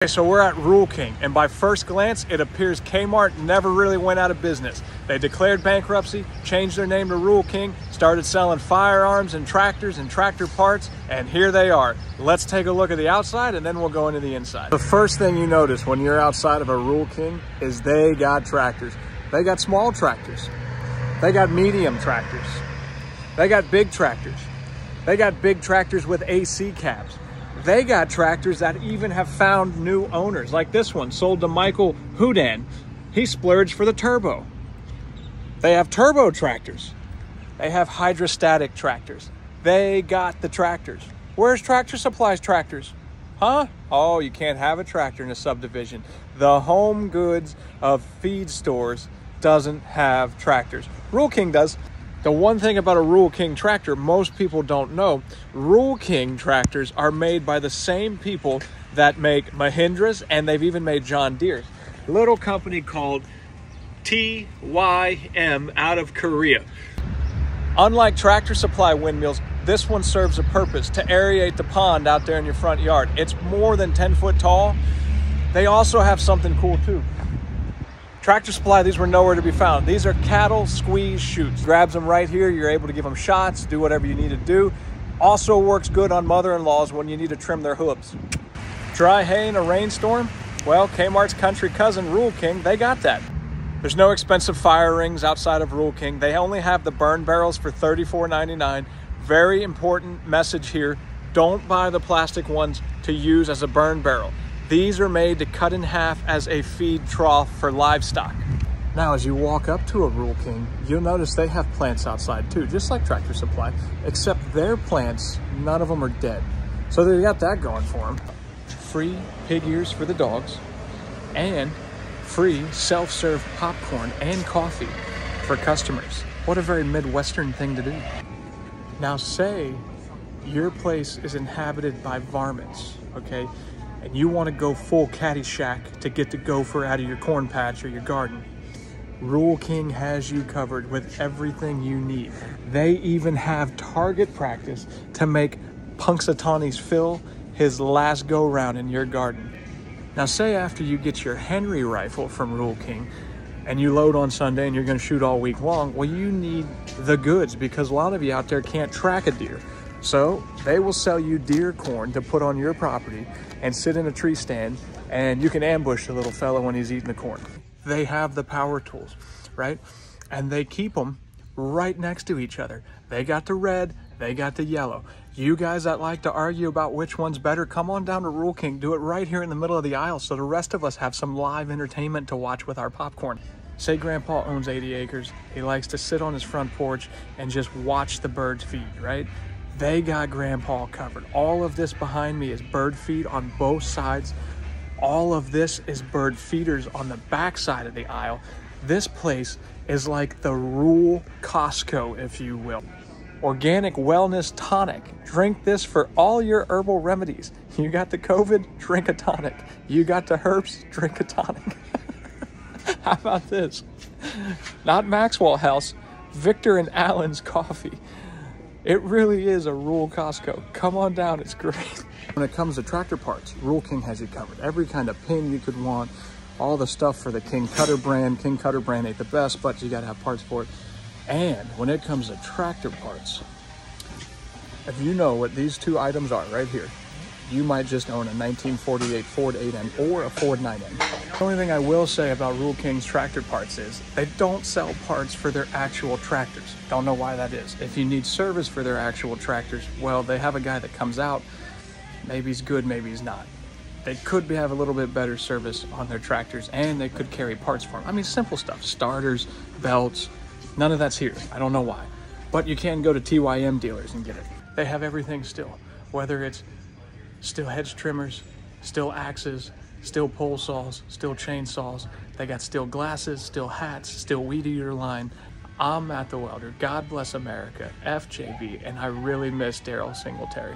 Okay, so we're at Rule King, and by first glance, it appears K-mart never really went out of business. They declared bankruptcy, changed their name to Rule King, started selling firearms and tractor parts, and here they are. Let's take a look at the outside, and then we'll go into the inside. The first thing you notice when you're outside of a Rule King is they got tractors. They got small tractors. They got medium tractors. They got big tractors. They got big tractors with AC cabs. They got tractors that even have found new owners, like this one sold to Michael Houdan. He splurged for the turbo. They have turbo tractors. They have hydrostatic tractors. They got the tractors. Where's Tractor Supply's tractors? Huh? Oh, you can't have a tractor in a subdivision. The home goods of feed stores doesn't have tractors. Rule King does. The one thing about a Rule King tractor most people don't know, Rule King tractors are made by the same people that make Mahindras, and they've even made John Deere's. A little company called TYM out of Korea. Unlike Tractor Supply windmills, this one serves a purpose to aerate the pond out there in your front yard. It's more than 10 foot tall. They also have something cool too. Tractor Supply, these were nowhere to be found. These are cattle squeeze chutes. Grabs them right here. You're able to give them shots, do whatever you need to do. Also works good on mother-in-laws when you need to trim their hooves. Dry hay in a rainstorm? Well, Kmart's country cousin, Rule King, they got that. There's no expensive fire rings outside of Rule King. They only have the burn barrels for $34.99. Very important message here. Don't buy the plastic ones to use as a burn barrel. These are made to cut in half as a feed trough for livestock. Now, as you walk up to a Rule King, you'll notice they have plants outside too, just like Tractor Supply, except their plants, none of them are dead. So they got that going for them. Free pig ears for the dogs, and free self-serve popcorn and coffee for customers. What a very Midwestern thing to do. Now, say your place is inhabited by varmints, okay? And you want to go full Caddyshack to get the gopher out of your corn patch or your garden, Rule King has you covered with everything you need. They even have target practice to make Punxsutawney's Phil his last go-round in your garden. Now, say after you get your Henry rifle from Rule King and you load on Sunday and you're going to shoot all week long, well, you need the goods because a lot of you out there can't track a deer. So they will sell you deer corn to put on your property and sit in a tree stand, and you can ambush the little fella when he's eating the corn. They have the power tools, right? And they keep them right next to each other. They got the red, they got the yellow. You guys that like to argue about which one's better, come on down to Rule King. Do it right here in the middle of the aisle so the rest of us have some live entertainment to watch with our popcorn. Say Grandpa owns 80 acres. He likes to sit on his front porch and just watch the birds feed, right? They got Grandpa covered. All of this behind me is bird feed on both sides. All of this is bird feeders on the back side of the aisle. This place is like the Rule Costco, if you will. Organic wellness tonic. Drink this for all your herbal remedies. You got the COVID? Drink a tonic. You got the herpes? Drink a tonic. How about this? Not Maxwell House, Victor and Allen's coffee. It really is a Rule Costco. Come on down, it's great. When it comes to tractor parts, Rule King has you covered. Every kind of pin you could want, all the stuff for the King Cutter brand. King Cutter brand ain't the best, but you gotta have parts for it. And when it comes to tractor parts, if you know what these two items are right here, you might just own a 1948 Ford 8N or a Ford 9N. The only thing I will say about Rule King's tractor parts is they don't sell parts for their actual tractors. Don't know why that is. If you need service for their actual tractors, well, they have a guy that comes out. Maybe he's good, maybe he's not. They could have a little bit better service on their tractors, and they could carry parts for them. I mean, simple stuff, starters, belts, none of that's here. I don't know why. But you can go to TYM dealers and get it. They have everything still, whether it's still hedge trimmers, still axes, still pole saws, still chainsaws. They got still glasses, still hats, still weed eater line. I'm Matt the Welder. God bless America, FJB, and I really miss Daryl Singletary.